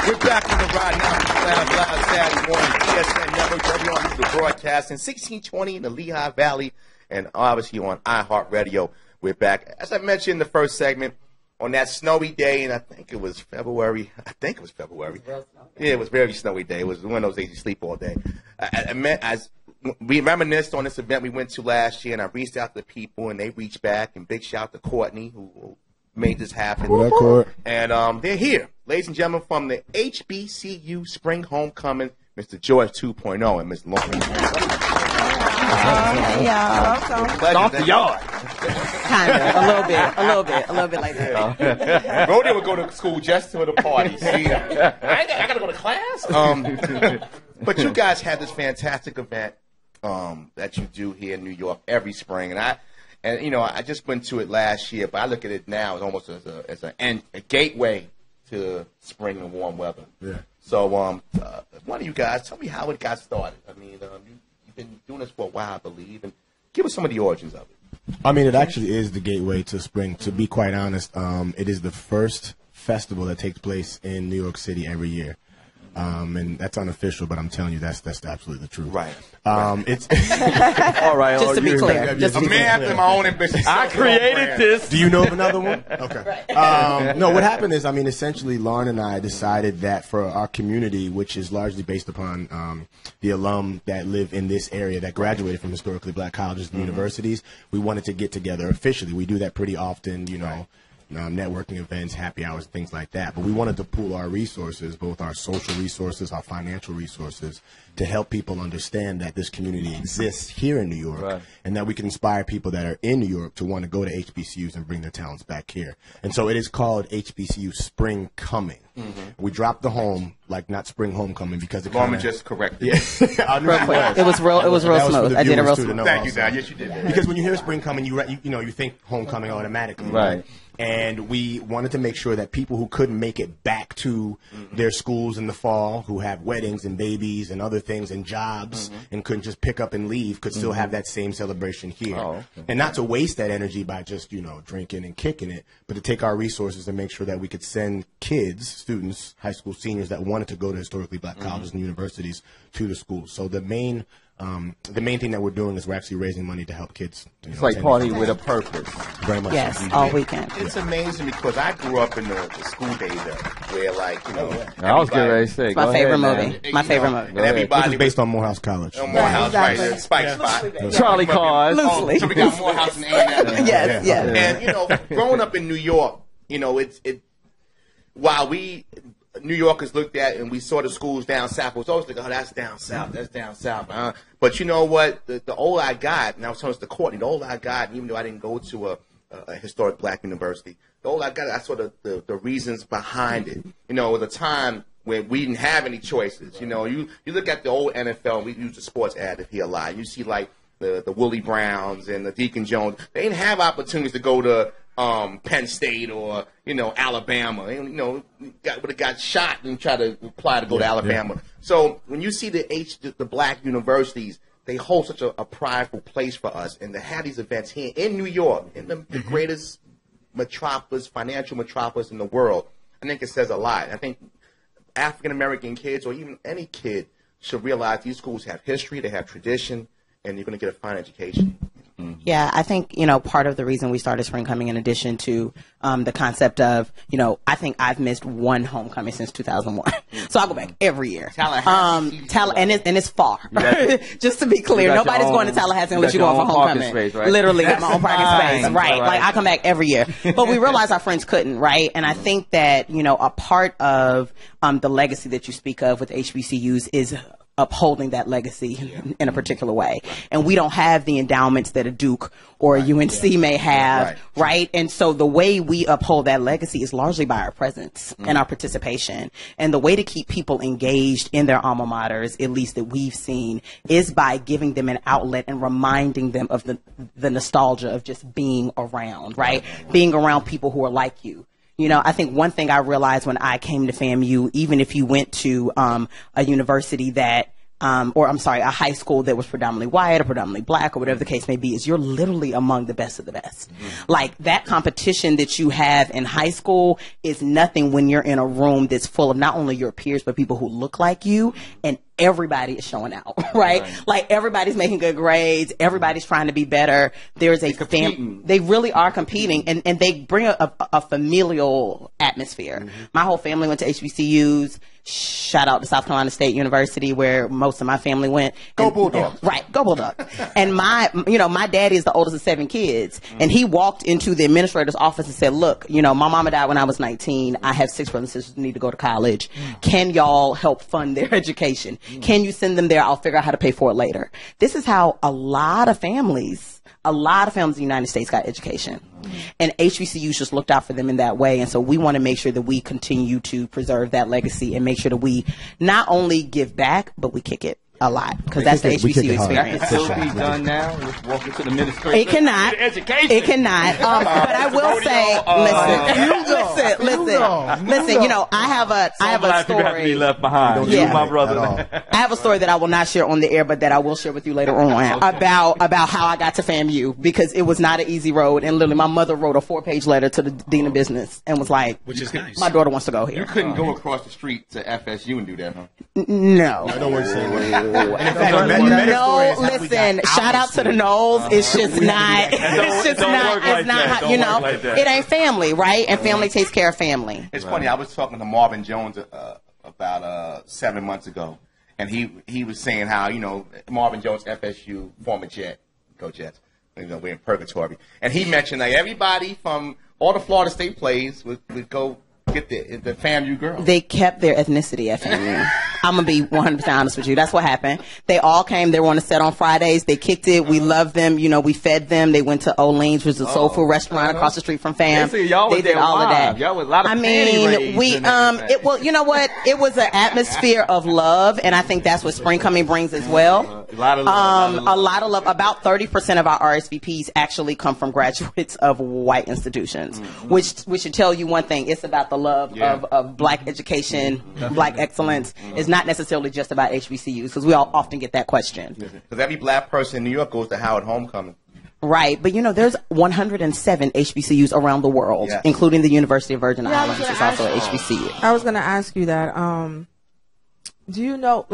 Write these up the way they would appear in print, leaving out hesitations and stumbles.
We're back on the ride now. Live Saturday morning. PSN Network, everyone who's the broadcasting 1620 in the Lehigh Valley, and obviously on iHeartRadio. We're back. As I mentioned in the first segment, on that snowy day, and I think it was February. Yeah, it was a very snowy day. It was one of those days you sleep all day. We reminisced on this event we went to last year, and I reached out to the people, and they reached back, and big shout to Courtney, who made this happen. What up, Court? And they're here. Ladies and gentlemen, from the HBCU Spring Homecoming, Mr. George 2.0 and Ms. Lauren. Hey, y'all. Off the yard. Kind of. A little bit like that. Rhoda would go to school just to the party. See, I got to go to class. But you guys had this fantastic event that you do here in New York every spring, and you know, I just went to it last year, but I look at it now as almost as a gateway to spring and warm weather. Yeah. So, one of you guys, tell me how it got started. I mean, you've been doing this for a while, I believe, and give us some of the origins of it. I mean, it actually is the gateway to spring. To be quite honest, it is the first festival that takes place in New York City every year. And that's unofficial, but I'm telling you, that's absolutely the truth. Right. It's all right. Just to be clear. A man after my own ambition. I created this. Do you know of another one? Okay. No, what happened is, I mean, essentially, Lauren and I decided that for our community, which is largely based upon the alum that live in this area that graduated from historically black colleges and universities, we wanted to get together officially. We do that pretty often, you know. Networking events, happy hours, things like that. But we wanted to pool our resources, both our social resources, our financial resources, to help people understand that this community exists here in New York, right, and that we can inspire people that are in New York to want to go to HBCUs and bring their talents back here. And so it is called HBCU Spring Coming. Mm-hmm. We dropped the home, like not Spring Homecoming, because it kind of just corrected. Yeah. Real quick. It was real smooth. I did it real smooth. Thank you, Dad. Yes, you did. Because when you hear Spring Coming, you think homecoming automatically. Right. And we wanted to make sure that people who couldn't make it back to their schools in the fall, who have weddings and babies and other things and jobs and couldn't just pick up and leave, could still have that same celebration here. Oh, okay. And not to waste that energy by just, drinking and kicking it, but to take our resources and make sure that we could send kids, students, high school seniors that wanted to go to historically black colleges and universities to the schools. So the main thing that we're doing is we're actually raising money to help kids. It's like party with a purpose. Very much. Yes, so. all weekend. It's amazing because I grew up in the school days where, I was getting ready to say, it's my favorite movie. My favorite movie. And everybody was based on Morehouse College. Morehouse, exactly. right? Spike Spot. Charlie Cars. Loosely. So we got Morehouse and A&M. Yes. And growing up in New York, while New Yorkers looked at and we saw the schools down south, it was always like, oh, that's down south. But you know what? The older I got, and I was telling this to Courtney, the older I got, even though I didn't go to a historic black university, the older I got, I saw the reasons behind it. It was a time when we didn't have any choices. You look at the old NFL, we use the sports ad if he alive. You see like the Willie Browns and the Deacon Jones. They didn't have opportunities to go to Penn State or Alabama. Would have got shot and tried to apply to go to Alabama. Yeah. So when you see the black universities, they hold such a prideful place for us, and to have these events here in New York, in the greatest metropolis, financial metropolis in the world, I think it says a lot. I think African American kids or even any kid should realize these schools have history, they have tradition, and you're going to get a fine education. Yeah, I think, part of the reason we started Spring Coming, in addition to the concept of, I think I've missed one homecoming since 2001. So I go back every year. Tallahassee. And it's far. Just to be clear, nobody's going to Tallahassee unless you're going for homecoming. Space, right? Literally, got my own parking space. Right. Like, I come back every year. But we realized our friends couldn't, right? And I think that, a part of the legacy that you speak of with HBCUs is upholding that legacy in a particular way. And we don't have the endowments that a Duke or a UNC may have, right? And so the way we uphold that legacy is largely by our presence and our participation. And the way to keep people engaged in their alma maters, at least that we've seen, is by giving them an outlet and reminding them of the nostalgia of just being around, right? Being around people who are like you. I think one thing I realized when I came to FAMU, even if you went to a university that or I'm sorry, a high school that was predominantly white or predominantly black or whatever the case may be, is you're literally among the best of the best. Like that competition that you have in high school is nothing when you're in a room that's full of not only your peers, but people who look like you, and everybody is showing out, right? Like everybody's making good grades. Everybody's trying to be better. There's they really are competing, and they bring a familial atmosphere. My whole family went to HBCUs. Shout out to South Carolina State University, where most of my family went. Go Bulldogs. Right, go Bulldogs. And my daddy is the oldest of 7 kids, and he walked into the administrator's office and said, "Look, my mama died when I was 19. I have 6 brothers and sisters who need to go to college. Can y'all help fund their education? Can you send them there? I'll figure out how to pay for it later." This is how a lot of families in the United States got education. And HBCUs just looked out for them in that way. And so we want to make sure that we continue to preserve that legacy and make sure that we not only give back, but we kick it a lot, because that's the HBCU experience. That can still be done now. Just walk into the administration. It cannot. It cannot. But I will say, listen. I have a story. Have to be left behind. Yeah. You, my brother. I have a story that I will not share on the air, but that I will share with you later on about how I got to FAMU, because it was not an easy road. And literally, my mother wrote a 4-page letter to the dean of business and was like, which is nice. My daughter wants to go here. You couldn't go across the street to FSU and do that, huh? No. I don't want to say No, listen, shout out to the Knowles. It's just not, it ain't family, right? And family takes care of family. It's funny, I was talking to Marvin Jones about 7 months ago, and he was saying how, Marvin Jones, FSU, former Jet, go Jets, we're in purgatory. And he mentioned that everybody from all the Florida State plays would go get the FAMU girls. They kept their ethnicity at FAMU. I'm going to be 100% honest with you. That's what happened. They all came. They were on a set on Fridays. They kicked it. We loved them. We fed them. They went to Olean's, which is a soul food restaurant across the street from FAM. They did all of that. Y'all was a lot of you know what? It was an atmosphere of love, and I think that's what Spring Coming brings as well. A lot of love. A lot of love. About 30% of our RSVPs actually come from graduates of white institutions, which should tell you one thing. It's about the love of black education, black excellence. It's not necessarily just about HBCUs, because we all often get that question. Because every black person in New York goes to Howard Homecoming. Right, but there's 107 HBCUs around the world, including the University of Virgin Islands, which is also an HBCU. I was going to ask you that. Do you know,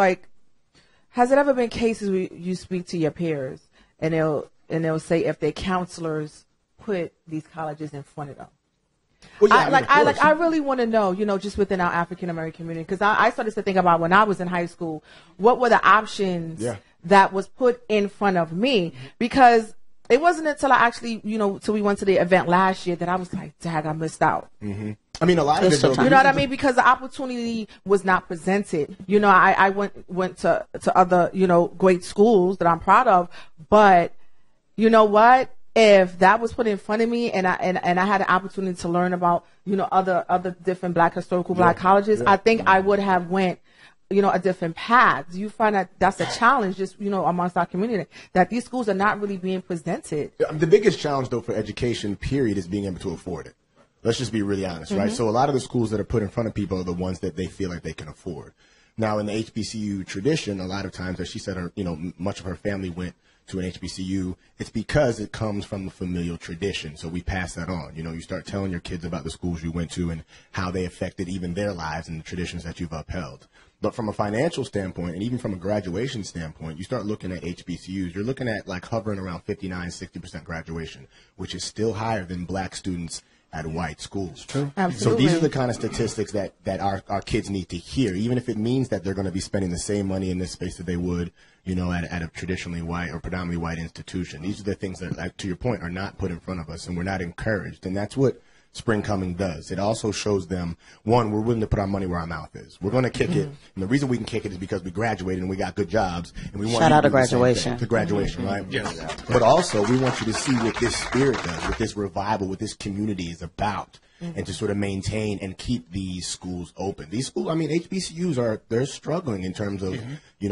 has it ever been cases where you speak to your peers and they'll say if their counselors put these colleges in front of them? Well, yeah, I really want to know, just within our African American community, because I started to think about when I was in high school, what were the options that was put in front of me? Because it wasn't until I actually, till we went to the event last year that I was like, dang, I missed out. Mm-hmm. I mean, a lot of it, you know what I mean? Because the opportunity was not presented. I went to other, great schools that I'm proud of, but you know what? If that was put in front of me and I had an opportunity to learn about, other different black colleges, I think I would have went, a different path. Do you find that that's a challenge just, amongst our community, that these schools are not really being presented? The biggest challenge, though, for education, period, is being able to afford it. Let's just be really honest, right? So a lot of the schools that are put in front of people are the ones that they feel like they can afford. Now, in the HBCU tradition, a lot of times, as she said, much of her family went to an HBCU, it's because it comes from the familial tradition. So we pass that on. You start telling your kids about the schools you went to and how they affected even their lives and the traditions that you've upheld. But from a financial standpoint, and even from a graduation standpoint, you start looking at HBCUs, you're looking at hovering around 59-60% graduation, which is still higher than black students at white schools. True. So these are the kind of statistics that our kids need to hear, even if it means that they're going to be spending the same money in this space that they would, at a traditionally white or predominantly white institution. These are the things that, to your point, are not put in front of us, and we're not encouraged. And that's what Spring Coming does. It also shows them, one, we're willing to put our money where our mouth is. We're going to kick it, and the reason we can kick it is because we graduated and we got good jobs, and we want shout out to graduation. To graduation, right? Yes. But also, we want you to see what this spirit does, what this revival, what this community is about, and to sort of maintain and keep these schools open. These schools, HBCUs they're struggling in terms of,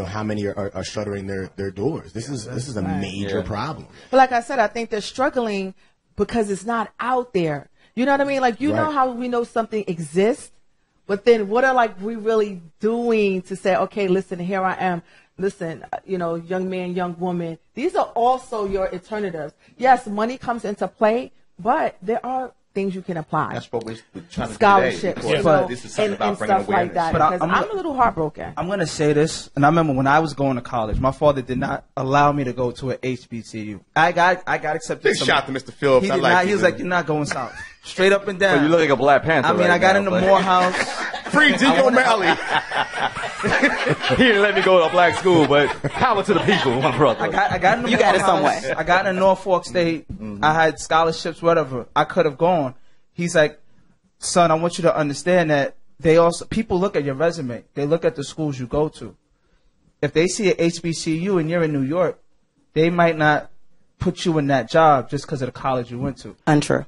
how many are shuttering their doors. This is a major problem. But like I said, I think they're struggling because it's not out there. You know what I mean? Know how we know something exists, but then what are we really doing to say, okay, listen, here I am. listen, young man, young woman, these are also your alternatives. Yes, money comes into play, but there are things you can apply. That's what we're trying to scholarships, do today. This is something about bringing stuff like that. But Because I'm a little heartbroken. I'm going to say this, and I remember when I was going to college, my father did not allow me to go to an HBCU. I got accepted. Big shout to Mr. Phillips. He was like, you're not going south. Straight up and down. But you look like a Black Panther. I mean, I got into Morehouse. Free G. O'Malley. He didn't let me go to a black school, but power to the people, my brother. I got into You got it some way. I got into Norfolk State. I had scholarships, whatever. I could have gone. He's like, son, I want you to understand that people look at your resume. They look at the schools you go to. If they see an HBCU and you're in New York, they might not put you in that job just because of the college you went to. Untrue.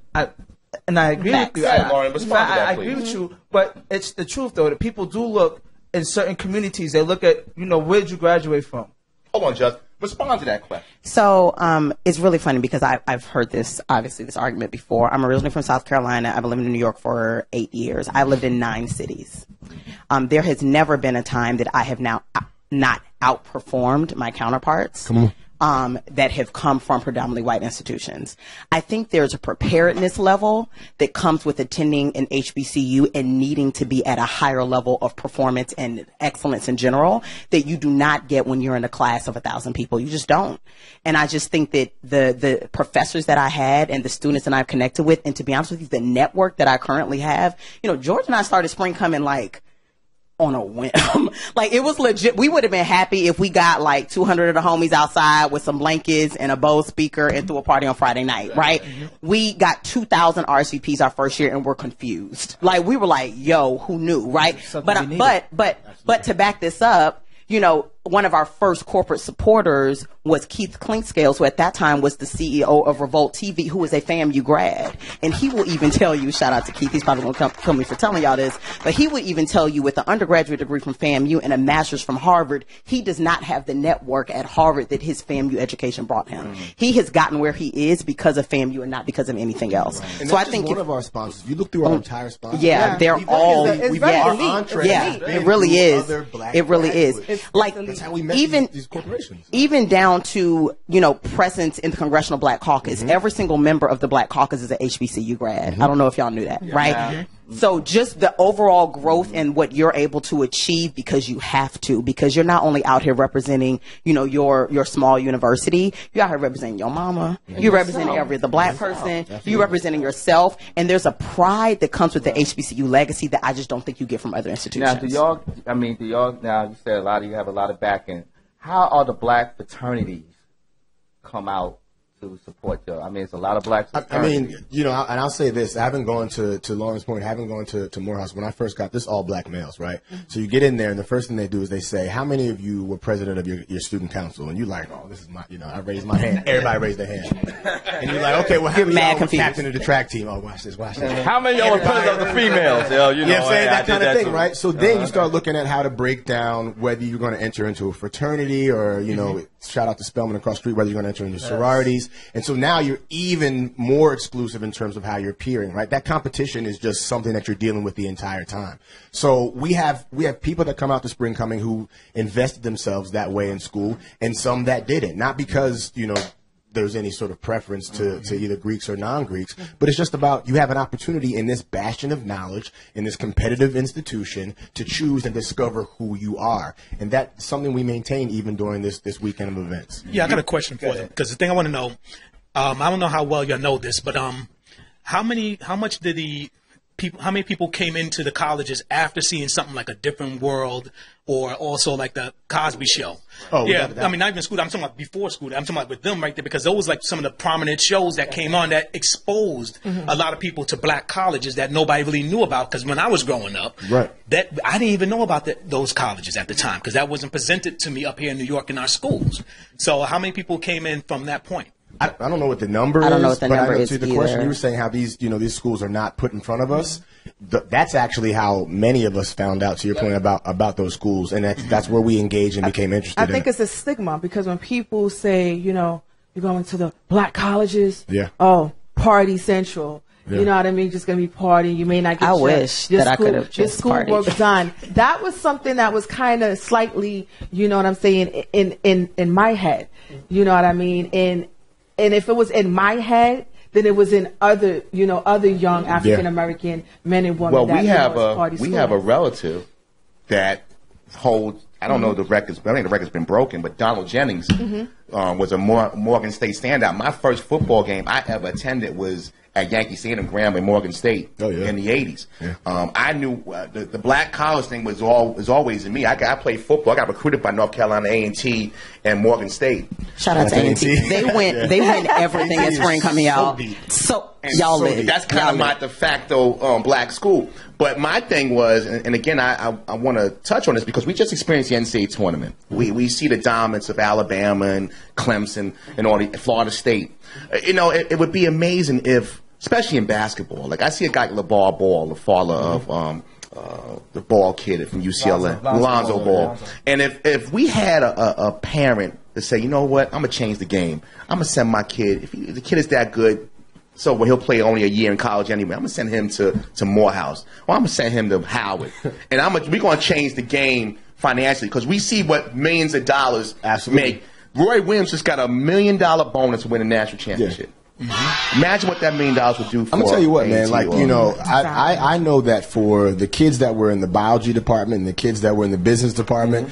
And I agree with you. Lauren, respond to that, I agree with you, but it's the truth, though, that people do look in certain communities. They look at, where'd you graduate from? Hold on, Just. Respond to that question. So it's really funny because I've heard this argument before. I'm originally from South Carolina. I've lived in New York for 8 years. I lived in 9 cities. There has never been a time that I have now not outperformed my counterparts. Come on. That have come from predominantly white institutions. I think there's a preparedness level that comes with attending an HBCU and needing to be at a higher level of performance and excellence in general that you do not get when you're in a class of 1,000 people. You just don't. And I just think that the professors that I had and the students that I've connected with, and to be honest with you, the network that I currently have, George and I started spring coming on a whim. It was legit. We would have been happy if we got 200 of the homies outside with some blankets and a Bose speaker and threw a party on Friday night, right? Mm-hmm. We got 2,000 RSVPs our first year and we're confused. We were like, yo, who knew, right? But to back this up, one of our first corporate supporters was Keith Clinkscales, who at that time was the CEO of Revolt TV, who was a FAMU grad. And he will even tell you, shout out to Keith, he's probably going to kill me for telling y'all this, but he would even tell you with an undergraduate degree from FAMU and a master's from Harvard, he does not have the network at Harvard that his FAMU education brought him. Mm-hmm. He has gotten where he is because of FAMU and not because of anything else. Right. And so I think one of our sponsors, if you look through our entire sponsors, they're all, it really is. It really is. That's how we met these corporations. Even down to, presence in the Congressional Black Caucus. Mm-hmm. Every single member of the Black Caucus is an HBCU grad. Mm-hmm. I don't know if y'all knew that, right? Mm-hmm. So just the overall growth and what you're able to achieve because you have to, because you're not only out here representing, your small university, you're out here representing your mama, you're representing every other Black person, you're representing yourself, and there's a pride that comes with the HBCU legacy that I just don't think you get from other institutions. Now, now you said you have a lot of backing. How are the Black fraternities come out to support you? It's a lot of Black fraternities. and I'll say this, having gone to Lauren's point, having gone to Morehouse, when I first got this, all Black males, right? Mm-hmm. So you get in there, and the first thing they do is they say, how many of you were president of your student council? And you're like, oh, this is my, I raised my hand. Everybody raised their hand. And you're like, okay, well, how many y'all were captain of the track team? Oh, watch this. How many y'all were president of the females? I'm saying? That kind of thing, too. Right? So then you start looking at how to break down whether you're going to enter into a fraternity or, shout out to Spelman across the street, whether you're going to enter into sororities. And so now you're even more exclusive in terms of how you're peering, right? That competition is just something that you're dealing with the entire time. So we have people that come out to spring coming who invested themselves that way in school, and some that didn't. Not because, there's any sort of preference to either Greeks or non-Greeks, but it's just about you have an opportunity in this bastion of knowledge, in this competitive institution, to choose and discover who you are. And that's something we maintain even during this weekend of events. Yeah, I got a question for them, because the thing I want to know, I don't know how well you know this, but how many people came into the colleges after seeing something like A Different World or also like the Cosby Show? Oh, yeah. Not even school. I'm talking about before school. I'm talking about with them right there, because those like some of the prominent shows that came on that exposed a lot of people to Black colleges that nobody really knew about. Because when I was growing up, that I didn't even know about those colleges at the time, because that wasn't presented to me up here in New York in our schools. So how many people came in from that point? I don't know what the number is. I don't know what the number is to the either. question you were saying, how these schools are not put in front of us. That's actually how many of us found out, to your point about those schools, and that's where we engaged and became interested. I think it's a stigma, because when people say, you're going to the Black colleges, oh, party central. You know what I mean? Just gonna be partying. You may not get I could have just schoolwork done. That was something that was kind of slightly, you know what I'm saying, in my head. You know what I mean? And if it was in my head, then it was in other young African American men and women. Well, that, we have a relative that holds. I don't know the records, but I think the record's been broken. But Donald Jennings was a Morgan State standout. My first football game I ever attended was at Yankee Stadium, Graham, in Morgan State in the 80s. Yeah. I knew the black college thing was always in me. I played football. I got recruited by North Carolina A&T and Morgan State. Shout out to A&T. They win everything at spring coming out. Y'all live. That's kind of my de facto black school. But my thing was, and again, I want to touch on this because we just experienced the NCAA tournament. We see the dominance of Alabama and Clemson and all the Florida State. You know, it would be amazing if, especially in basketball, like I see a guy like LeVar Ball, the father of the Ball kid from UCLA, Lonzo Ball. And if we had a parent to say, you know what, I'm gonna change the game. I'm gonna send my kid. If the kid is that good. So he'll play only a year in college anyway. I'm gonna send him to Morehouse, or I'm gonna send him to Howard, and we're gonna change the game financially because we see what millions of dollars make. Roy Williams just got $1 million bonus to win a national championship. Imagine what that $1 million would do for I'm gonna tell you what, man. Like, you know, I know that for the kids that were in the biology department and the kids that were in the business department,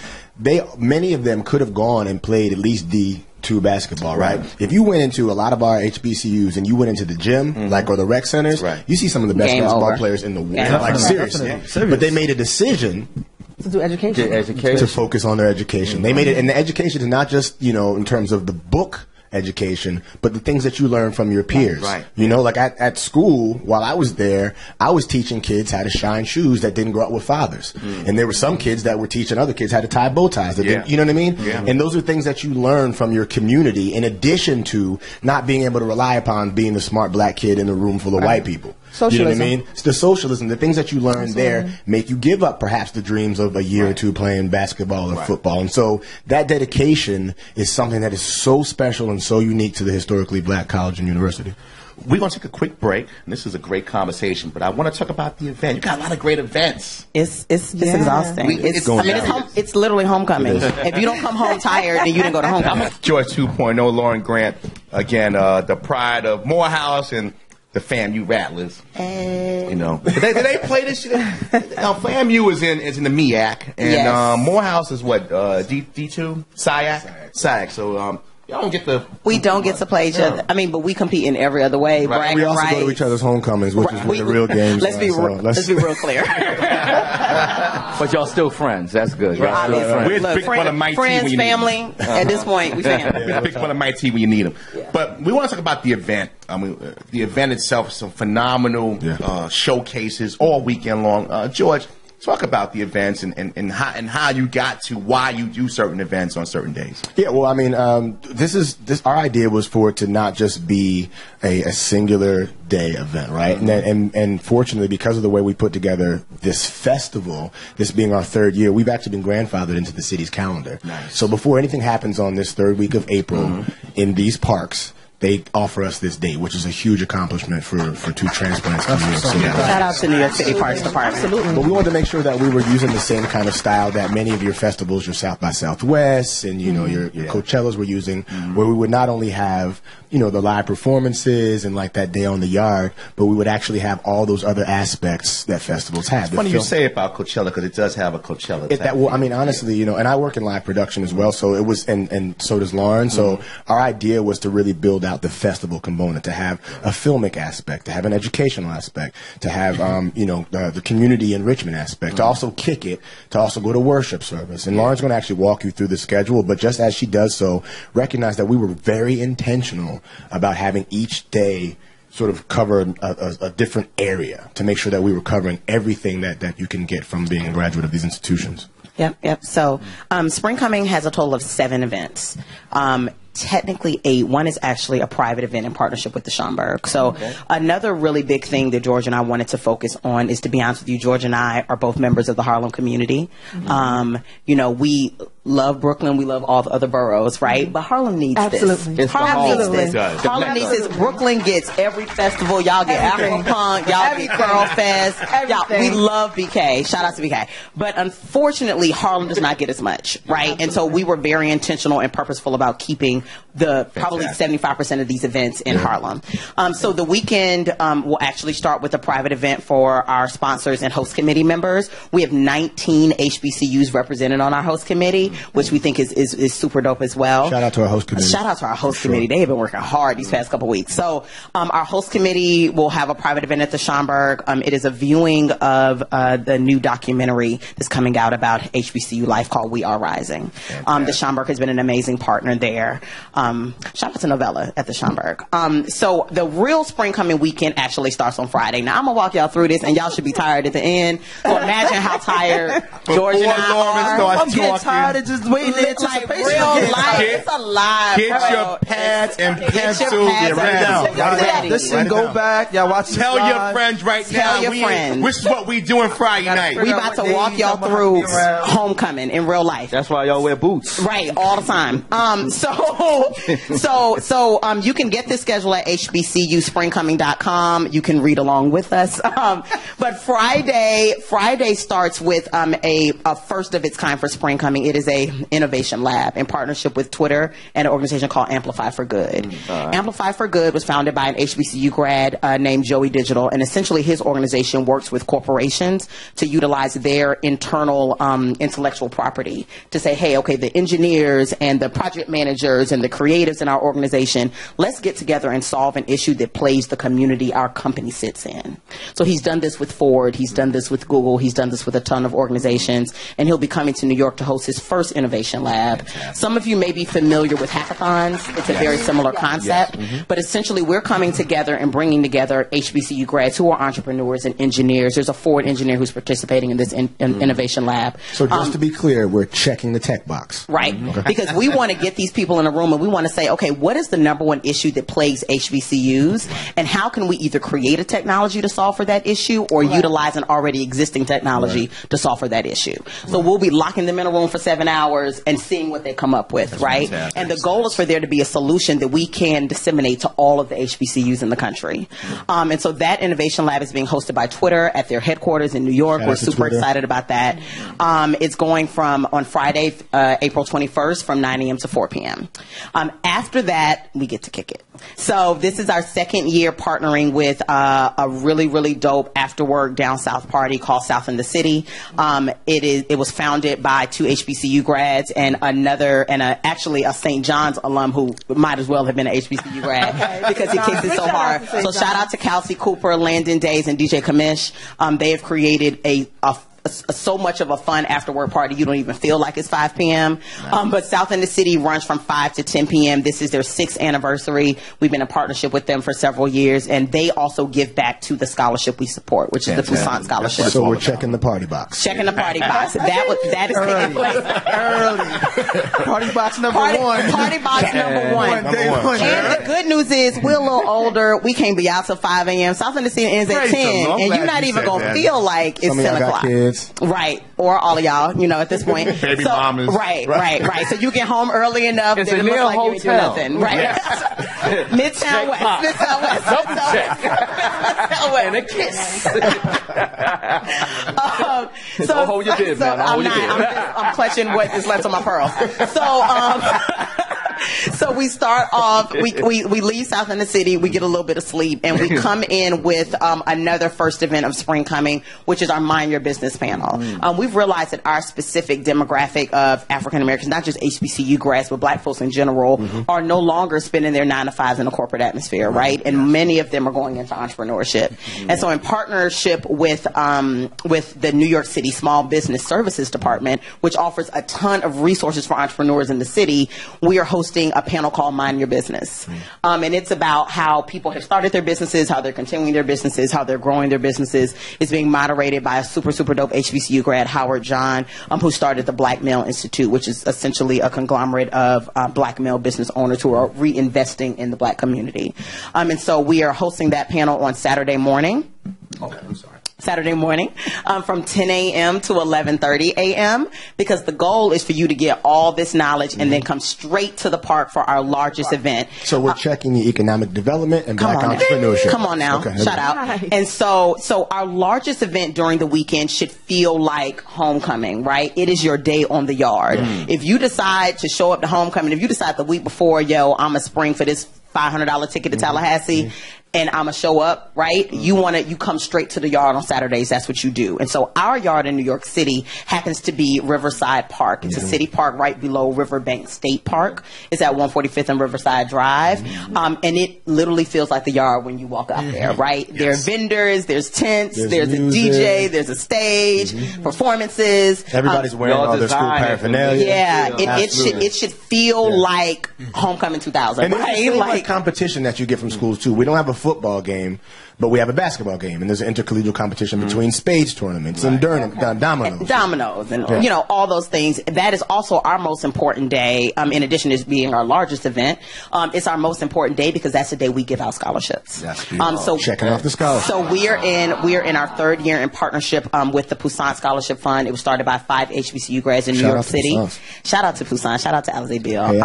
many of them could have gone and played at least D2 basketball, right? If you went into a lot of our HBCUs and you went into the gym, or the rec centers, you see some of the best basketball players in the world. Like, seriously. But they made a decision to do education. To focus on their education. They made it, and the education is not just, you know, in terms of the book education, but the things that you learn from your peers. You know, like at school, while I was there, I was teaching kids how to shine shoes that didn't grow up with fathers. And there were some kids that were teaching other kids how to tie bow ties. That didn't, you know what I mean? And those are things that you learn from your community in addition to not being able to rely upon being the smart black kid in a room full of white people. Socialism. You know what I mean? It's the socialism, the things that you learn there make you give up perhaps the dreams of a year or two playing basketball or football. And so that dedication is something that is so special and so unique to the historically black college and university. We're going to take a quick break, and this is a great conversation, but I want to talk about the event. You got a lot of great events. It's exhausting. It's literally homecoming. If you don't come home tired, then you didn't go to homecoming. George 2.0, Lauren Grant, again, the pride of Morehouse and the FAMU Rattlers. You know, did they play this shit? FAMU is in the MEAC, and Morehouse is what D2 SIAC. So y'all don't get the. We don't get to play each other. I mean, but we compete in every other way. Right. We also go to each other's homecomings, which is the real games. Let's be real clear. But y'all still friends. That's good. Y'all still friends. Look, friends, family. At this point, we family. Pick one of my team when you need them. But we want to talk about the event. I mean, the event itself is some phenomenal showcases all weekend long. George, talk about the events and how you got to why you do certain events on certain days. Yeah, well, I mean, our idea was for it to not just be a singular day event, right? And fortunately, because of the way we put together this festival, this being our third year, we've actually been grandfathered into the city's calendar. Nice. So before anything happens on this third week of April in these parks, they offer us this date, which is a huge accomplishment for two transplants. Shout out to New York City Parks Department. Absolutely. But we wanted to make sure that we were using the same kind of style that many of your festivals, your South by Southwest and, you know, your Coachellas were using, where we would not only have, you know, the live performances and like that day on the yard, but we would actually have all those other aspects that festivals have. It's funny you say about Coachella because it does have a Coachella. Well, I mean, honestly, you know, and I work in live production as well, so it was, and so does Lauren. So our idea was to really build out the festival component, to have a filmic aspect, to have an educational aspect, to have you know, the community enrichment aspect, to also kick it, to also go to worship service. And Lauren's going to actually walk you through the schedule, but just as she does so, recognize that we were very intentional about having each day sort of cover a different area to make sure that we were covering everything that you can get from being a graduate of these institutions. Yep. So Spring Coming has a total of 7 events. Technically 8. One is actually a private event in partnership with the Schomburg. So another really big thing that George and I wanted to focus on is, to be honest with you, George and I are both members of the Harlem community. You know, we love Brooklyn. We love all the other boroughs, right? But Harlem needs Absolutely. this. Harlem needs this. Does. Harlem needs this. Brooklyn gets every festival. Y'all get Afro-Punk. Y'all get Curl Fest. Y'all, we love BK. Shout out to BK. But unfortunately, Harlem does not get as much, right? And so we were very intentional and purposeful about keeping probably 75% of these events in Harlem. So the weekend will actually start with a private event for our sponsors and host committee members. We have 19 HBCUs represented on our host committee, which we think is super dope as well. Shout out to our host committee. Shout out to our host committee. They have been working hard these past couple weeks. So our host committee will have a private event at the Schomburg. It is a viewing of the new documentary that's coming out about HBCU life called We Are Rising. The Schomburg has been an amazing partner there. Shout out to Novella at the Schomburg. So the real spring coming weekend actually starts on Friday. Now I'm gonna walk y'all through this, and y'all should be tired at the end. So imagine how tired George and I are. I'm getting tired of just waiting there. It's like real life. It's a live. Get your pads and pencils. Get ready. Listen, go back. Y'all watch. Tell your friends right now. Tell your friends. This is what we doing Friday night. We about to walk y'all through homecoming in real life. That's why y'all wear boots. Right, all the time. So you can get this schedule at hbcuspringcoming.com. You can read along with us. But Friday starts with a first of its kind for Spring Coming. It is a innovation lab in partnership with Twitter and an organization called Amplify for Good. Amplify for Good was founded by an HBCU grad named Joey Digital, and essentially his organization works with corporations to utilize their internal intellectual property to say, hey, okay, the engineers and the project managers and the creatives in our organization, let's get together and solve an issue that plays the community our company sits in. So he's done this with Ford, he's done this with Google, he's done this with a ton of organizations, and he'll be coming to New York to host his first innovation lab. Some of you may be familiar with hackathons. It's a very similar concept, but essentially we're coming together and bringing together HBCU grads who are entrepreneurs and engineers. There's a Ford engineer who's participating in this innovation lab. So just to be clear, we're checking the tech box. Right. Because we want to get these people in a room and we want to say, okay, what is the number one issue that plagues HBCUs, and how can we either create a technology to solve for that issue or utilize an already existing technology to solve for that issue? So we'll be locking them in a room for 7 hours and seeing what they come up with, right? Fantastic. And the goal is for there to be a solution that we can disseminate to all of the HBCUs in the country. And so that innovation lab is being hosted by Twitter at their headquarters in New York. We're super excited about that. It's going from on Friday, April 21st from 9 a.m. to 4 p.m. After that, we get to kick it. So this is our second year partnering with a really, really dope after-work down south party called South in the City. It was founded by 2 HBCU grads and actually a St. John's alum who might as well have been an HBCU grad because he kicks it so hard. So shout out to Kelsey Cooper, Landon Days, and DJ Kamish. They have created so much of a fun after work party you don't even feel like it's 5 p.m. But South in the City runs from 5 to 10 p.m. This is their 6th anniversary. We've been in partnership with them for several years, and they also give back to the scholarship we support, which is the Poussin Scholarship. So we're checking the party box. Checking the party box. That is taking place early. Party box number one. Party box number one. And the good news is we're a little older. We can't be out till 5 a.m. South in the City ends at 10, and you're not even going to feel like it's 10 o'clock. Right, or all of y'all, at this point. Baby mamas. Right. So you get home early enough that it looks like you ain't do nothing. Right. Yes. Midtown West. And a kiss. So hold your bib, man. I'm clutching what is left of my pearls. So we start off, we leave South in the City, we get a little bit of sleep, and we come in with another first event of Spring Coming, which is our Mind Your Business panel. We've realized that our specific demographic of African Americans, not just HBCU grads, but black folks in general, are no longer spending their 9 to 5s in a corporate atmosphere, right? And many of them are going into entrepreneurship. And so in partnership with the New York City Small Business Services Department, which offers a ton of resources for entrepreneurs in the city, we are hosting a panel called Mind Your Business. And it's about how people have started their businesses, how they're continuing their businesses, how they're growing their businesses. It's being moderated by a super, super dope HBCU grad, Howard John, who started the Black Male Institute, which is essentially a conglomerate of black male business owners who are reinvesting in the black community. And so we are hosting that panel on Saturday morning. Oh, I'm sorry. Saturday morning, from 10 a.m. to 11:30 a.m. because the goal is for you to get all this knowledge and then come straight to the park for our largest event. So we're checking the economic development and black entrepreneurship. Come on now, shout out. Nice. And so our largest event during the weekend should feel like homecoming, right? It is your day on the yard. If you decide to show up to homecoming, if you decide the week before, yo, I'm a spring for this $500 ticket to Tallahassee, and I'm gonna show up, right? You come straight to the yard on Saturdays. That's what you do. And so our yard in New York City happens to be Riverside Park. It's a city park right below Riverbank State Park. It's at 145th and Riverside Drive. And it literally feels like the yard when you walk out there, right? Yes. There are vendors, there's tents, there's a DJ, there's a stage, performances. Everybody's wearing all their school paraphernalia. Yeah, it should feel like homecoming 2000. And right? there's like competition that you get from schools too. We don't have a football game, but we have a basketball game, and there's an intercollegiate competition between spades tournaments and dominoes, and you know, all those things. That is also our most important day. In addition to being our largest event, it's our most important day because that's the day we give out scholarships. So checking off the scholarships. So we are in our third year in partnership with the Poussin Scholarship Fund. It was started by 5 HBCU grads in New York City. Shout out to Poussin. Shout out to Alize Bill. Hey,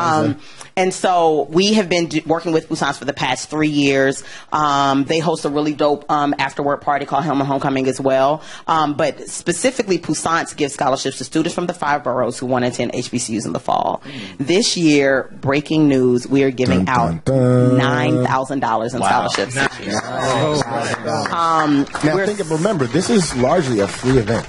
and so we have been working with Poussin for the past 3 years. They host a really dope after-work party called Hillman Homecoming as well. But specifically, Poussin gives scholarships to students from the 5 boroughs who want to attend HBCUs in the fall. This year, breaking news, we are giving out $9,000 in scholarships. Now, remember, this is largely a free event.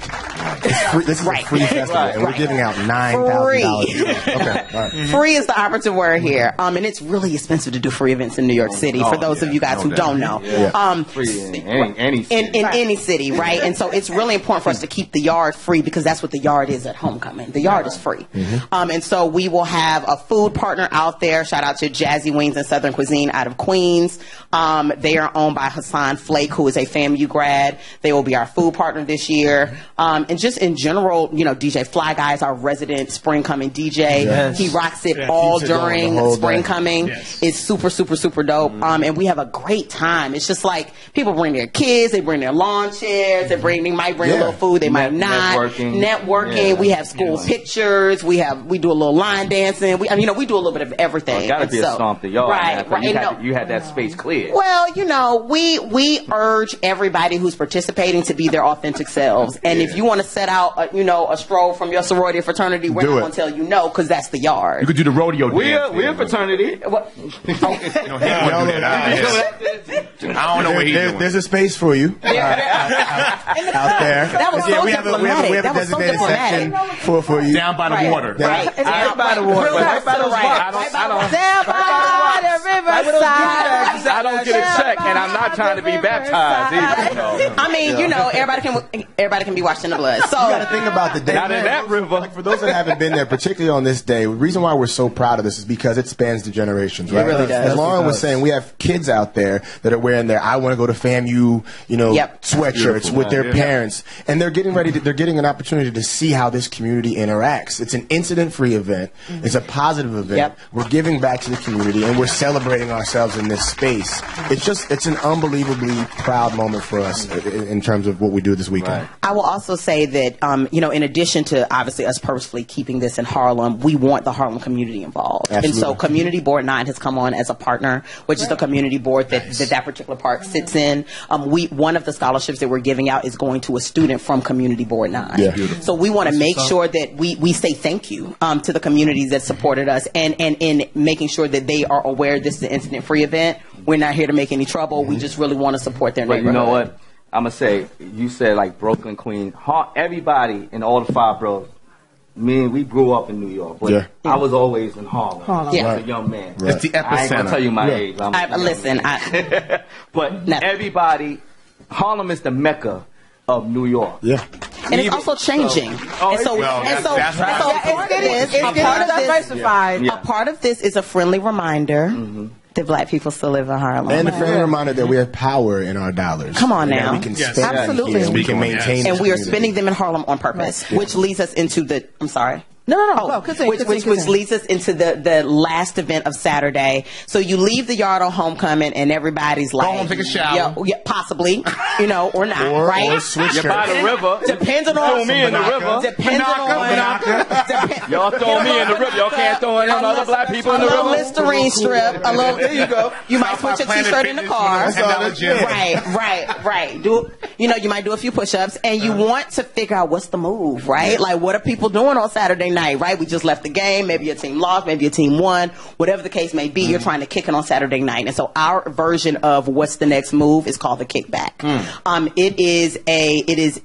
This is a free festival, and we're giving out $9,000. Free is the operative word here. And it's really expensive to do free events in New York City, for those of you guys who don't know. Free in any city. In any city, right? And so it's really important for us to keep the yard free because that's what the yard is at homecoming. The yard is free. And so we will have a food partner out there. Shout out to Jazzy Wings and Southern Cuisine out of Queens. They are owned by Hassan Flake, who is a FAMU grad. They will be our food partner this year. And just in general, you know, DJ Fly Guy is our resident spring coming DJ. Yes. He rocks it all during spring coming. Yes. It's super, super, super dope. And we have a great time. It's just like people bring their kids, they bring their lawn chairs, they might bring a little food, they might not. Networking. Yeah. We have school pictures. We do a little line dancing. We do a little bit of everything. It gotta be a stomp the yard. Right. You had that space clear. Well, you know, we urge everybody who's participating to be their authentic selves. And if you want to set out, a stroll from your sorority or fraternity, we're not going to tell you no, because that's the yard. You could do the rodeo dance. We're a fraternity. I don't know where he's doing. There's a space for you out there. That was so diplomatic. We have a designated section for you. Down by the water. Right. Down by the water. Right by the water. Down by the riverside. I don't get a check, and I'm not trying to be baptized either. I mean, everybody can be washed in the blood. So you got to think about the day. Not in that river. Like, for those that haven't been there, particularly on this day, the reason why we're so proud of this is because it spans the generations, right? It really does. As Lauren was saying, we have kids out there that are wearing their "I want to go to FAMU," sweatshirts with their parents, and they're getting an opportunity to see how this community interacts. It's an incident-free event. It's a positive event. We're giving back to the community, and we're celebrating ourselves in this space. It's an unbelievably proud moment for us in terms of what we do this weekend. Right. I will also say that, in addition to obviously us purposefully keeping this in Harlem, we want the Harlem community involved. Absolutely. And so Community Board 9 has come on as a partner, which is the community board that particular park sits in. One of the scholarships that we're giving out is going to a student from Community Board 9. Yeah. So we want to make sure that we say thank you to the communities that supported us and in making sure that they are aware this is an incident-free event. We're not here to make any trouble. We just really want to support their neighborhood. You know what? I'm going to say, you said like Brooklyn, Queens, everybody in all the 5 boroughs. We grew up in New York, but I was always in Harlem. I was a young man. Right. It's the epicenter. I ain't going to tell you my age. But everybody, Harlem is the mecca of New York. Yeah. And it's also changing. A part of this is a friendly reminder that Black people still live in Harlem. And a friendly reminder that we have power in our dollars. Come on now. We can spend absolutely. And we can maintain and we are spending them in Harlem on purpose, which leads us into I'm sorry. No. Which leads us into the last event of Saturday. So you leave the yard on homecoming, and everybody's like, go home, take a shower. Yeah, possibly, or not, right? Or switch You're by the river. Depending on throw me in the river. Depending on y'all throw me in the river. Y'all can't throw any other black people in the river. A little Listerine strip. There you go. You might put your t-shirt in the car. Right. You might do a few push-ups, and you want to figure out what's the move, right? Like, what are people doing on Saturday night, right? We just left the game. Maybe your team lost. Maybe your team won. Whatever the case may be, you're trying to kick it on Saturday night. And so our version of what's the next move is called the kickback. It is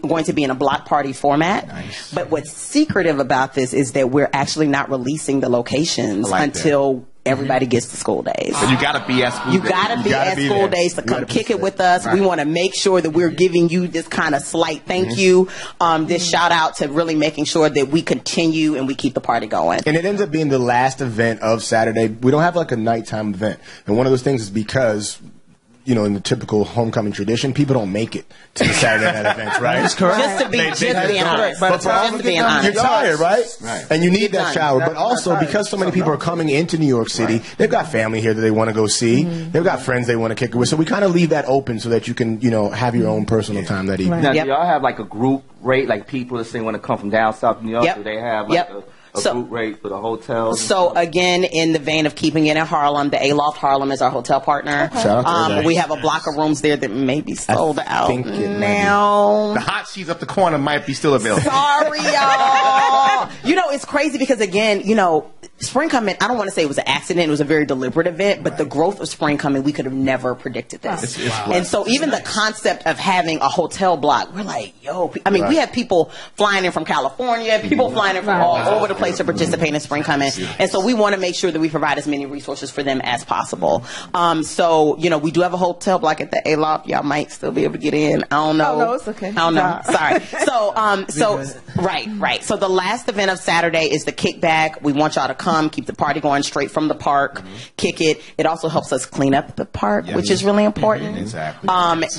going to be in a block party format. Nice. But what's secretive about this is that we're actually not releasing the locations until everybody gets to school days. So you got to be at school days. You got to be at school days to come kick it with us. Right. We want to make sure that we're giving you this kind of slight thank you, this shout out to really making sure that we continue and we keep the party going. And it ends up being the last event of Saturday. We don't have like a nighttime event. And one of those things is because in the typical homecoming tradition, people don't make it to the Saturday night events, right? That's correct. Just to be honest. You're tired, right? And you need that shower. But also, because so many people are coming into New York City, they've got family here that they want to go see. They've got friends they want to kick it with. So we kind of leave that open so that you can, have your own personal time that evening. Now, do y'all have like a group rate, like people that say want to come from down south New York? Do they have like a group rate for the hotel? So again, in the vein of keeping it in Harlem, the Aloft Harlem is our hotel partner. We have a block of rooms there that may be sold out now. The hot seats up the corner might be still available. Sorry, y'all. It's crazy because again, Spring Coming, I don't want to say it was an accident. It was a very deliberate event, but the growth of Spring Coming, we could have never predicted this. And so even the concept of having a hotel block, we're like, we have people flying in from California, people flying in from all over the place to participate in Spring Coming. And so we want to make sure that we provide as many resources for them as possible. We do have a hotel block at the Aloft. Y'all might still be able to get in. I don't know. Oh, no, it's okay. I don't know. Sorry. Right. So the last event of Saturday is the kickback. We want y'all to come, keep the party going straight from the park, kick it. It also helps us clean up the park, which is really important. Exactly.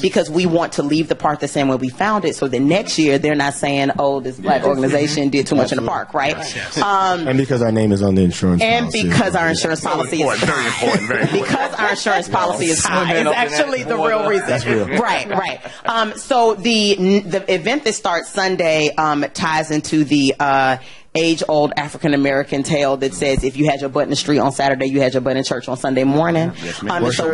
Because we want to leave the park the same way we found it, so that next year they're not saying, this black organization did too much in the park, right? And because our name is on the insurance policy. And because our insurance policy is high. Very important. Because our insurance policy is high. It's actually the real reason. That's real. Right. So the event that starts Sunday ties into the age-old African-American tale that says if you had your butt in the street on Saturday, you had your butt in church on Sunday morning. So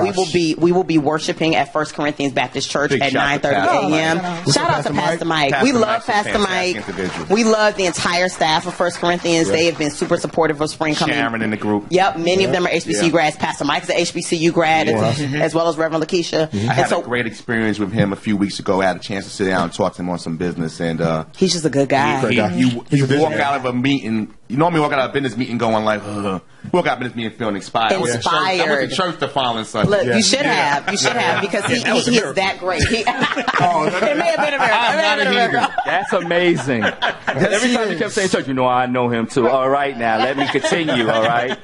we will be worshiping at 1 Corinthians Baptist Church at 9:30 a.m. Shout out to Pastor Mike. We love Pastor Mike. We love the entire staff of 1 Corinthians. They have been super supportive of Spring Coming. Sharon in the group. Yep, many of them are HBCU grads. Pastor Mike is an HBCU grad, as well as Reverend Lakeisha. I had a great experience with him a few weeks ago. I had a chance to sit down and talk to him on some business, and he's just a good guy. You walk out of a meeting. You normally walk out of a business meeting going like, walk out of a business meeting feeling inspired. I went to church the following Sunday. Look, you should have, because he is that great. It may have been America. That's amazing. Every time you kept saying church, I know him too. All right, now let me continue. All right.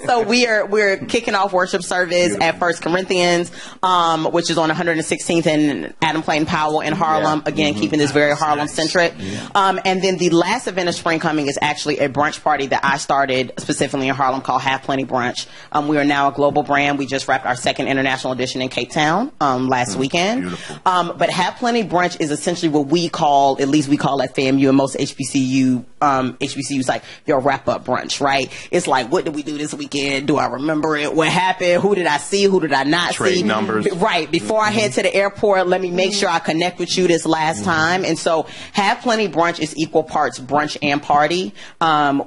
So we're kicking off worship service at 1 Corinthians, which is on 116th and Adam Clayton Powell in Harlem. Again, keeping this very Harlem centric. And then the last event of Spring Coming is actually a brunch party that I started specifically in Harlem called Have Plenty Brunch. We are now a global brand. We just wrapped our second international edition in Cape Town last weekend. But Have Plenty Brunch is essentially what we call at FAMU and most HBCUs like your wrap up brunch, right? It's like, what did we do this weekend? Do I remember it? What happened? Who did I see? Who did I not see? Trade numbers. Right. Before I head to the airport, let me make sure I connect with you this last time. And so Have Plenty Brunch is equal parts brunch and party.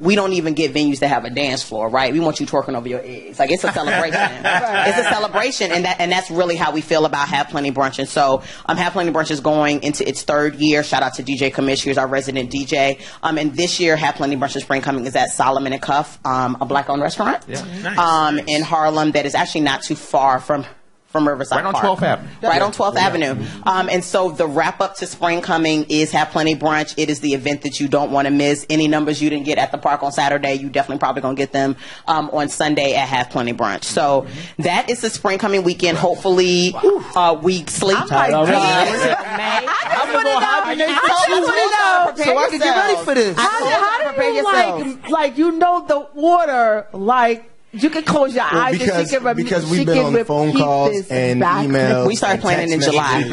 We don't even get venues that have a dance floor, right? We want you twerking over your eggs. Like, it's a celebration. It's a celebration, and that's really how we feel about Have Plenty Brunch. And so Have Plenty Brunch is going into its third year. Shout out to DJ Kamish, who's our resident DJ. And this year, Have Plenty Brunch Spring Coming is at Solomon and Cuff, a black-owned restaurant in Harlem that is actually not too far from Riverside Park. Right on 12th Avenue. Right on 12th Avenue. And so the wrap-up to Spring Coming is Have Plenty Brunch. It is the event that you don't want to miss. Any numbers you didn't get at the park on Saturday, you definitely probably going to get them on Sunday at Have Plenty Brunch. So that is the Spring Coming weekend. Hopefully we sleep. I'm like, prepare so I can get ready for this. How do you like you know the water like? You can close your eyes because we've been on phone calls and emails. We started planning in July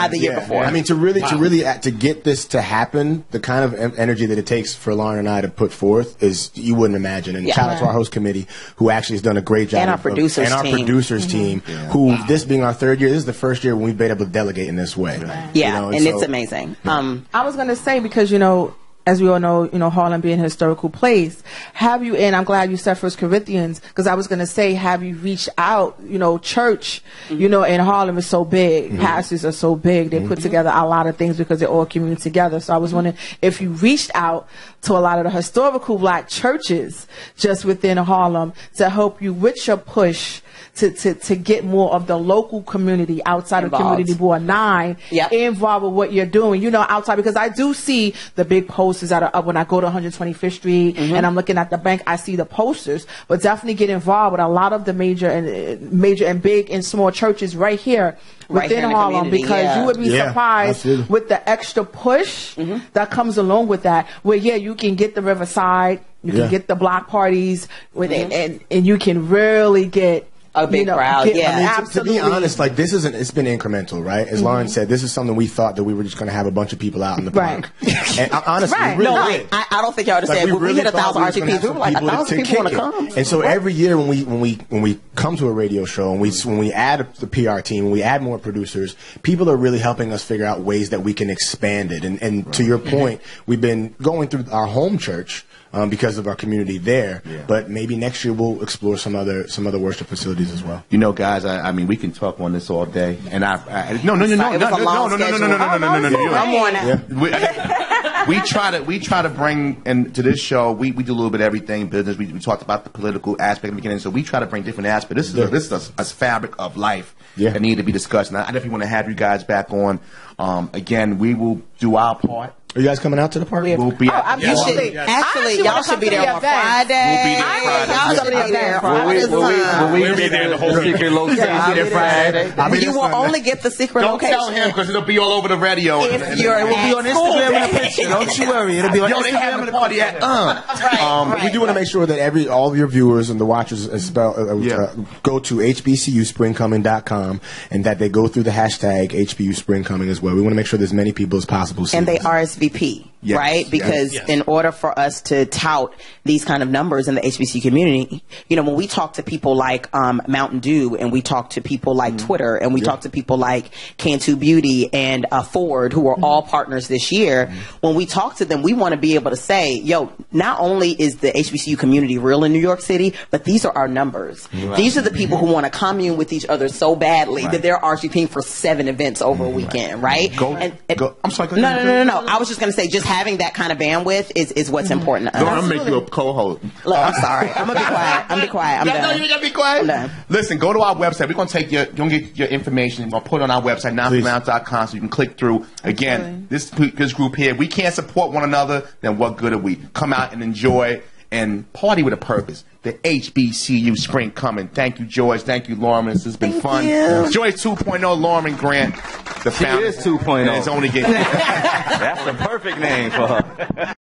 the year before. I mean, to get this to happen, the kind of energy that it takes for Lauren and I to put forth is you wouldn't imagine. And shout out to our host committee, who actually has done a great job, and our producers team, who this being our third year, this is the first year when we've been able to delegate in this way. Yeah, and it's amazing. I was going to say because as we all know, Harlem being a historical place, I'm glad you said First Corinthians, because I was going to say, have you reached out, church, in Harlem is so big, pastors are so big, they put together a lot of things because they're all community together. So I was wondering if you reached out to a lot of the historical black churches just within Harlem to help you with your push to get more of the local community outside of Community Board 9 involved with what you're doing, outside, because I do see the big posters that are up when I go to 125th Street and I'm looking at the bank, I see the posters, but definitely get involved with a lot of the major and big and small churches right here within Harlem, because you would be surprised with the extra push that comes along with that, where you can get the Riverside, you can get the block parties with and you can really get a big crowd. To be honest, it's been incremental, right? As Lauren said, this is something we thought that we were just going to have a bunch of people out in the park. And honestly, we really did. I don't think y'all understand. We hit 1,000 RTPs. We were like, 1,000 people want to come. And so every year when we come to a radio show and when we add the PR team, when we add more producers, people are really helping us figure out ways that we can expand it. And to your point, we've been going through our home church. Because of our community there, but maybe next year we'll explore some other worship facilities as well. Guys, I mean, we can talk on this all day, and no. We try to bring into this show. We do a little bit of everything. Business. We talked about the political aspect in the beginning, so we try to bring different aspects. This is a fabric of life that need to be discussed. And I definitely want to have you guys back on. Again, we will do our part. Are you guys coming out to the party? We'll be out. Actually, y'all should be there on Friday. We'll be there Y'all should be there We'll be there in the whole secret location Friday. You will only get the secret location. Don't tell him, because it'll be all over the radio. It will be on Instagram in a picture. Don't you worry. It'll be on Instagram. They having a party at We do want to make sure that all of your viewers and the watchers go to HBCUspringcoming.com and that they go through the hashtag HBUspringcoming as well. We want to make sure there's many people as possible. And they RSVP, right? Because in order for us to tout these kind of numbers in the HBCU community, when we talk to people like Mountain Dew, and we talk to people like Twitter, and we talk to people like Cantu Beauty and Ford, who are all partners this year, when we talk to them, we want to be able to say, not only is the HBCU community real in New York City, but these are our numbers. Right. These are the people who want to commune with each other so badly that they're RSVPing for 7 events over a weekend, right? I'm sorry. No. I was just going to say, just having that kind of bandwidth is what's important to us. I'm going to make you a co-host. Look, I'm sorry. I'm going to be quiet. I'm done. You got to be quiet? I'm done. Listen, go to our website. We're going to get your information. We're going to put it on our website, nowfromlounge.com, so you can click through. Again, this group here, we can't support one another, then what good are we? Come out and enjoy and party with a purpose. The HBCU Spring Coming. Thank you, George. Thank you, Lauren. This has been fun. Joyce 2.0, Lauren Grant. The founder. She is 2.0. And it's only getting That's the perfect name for her.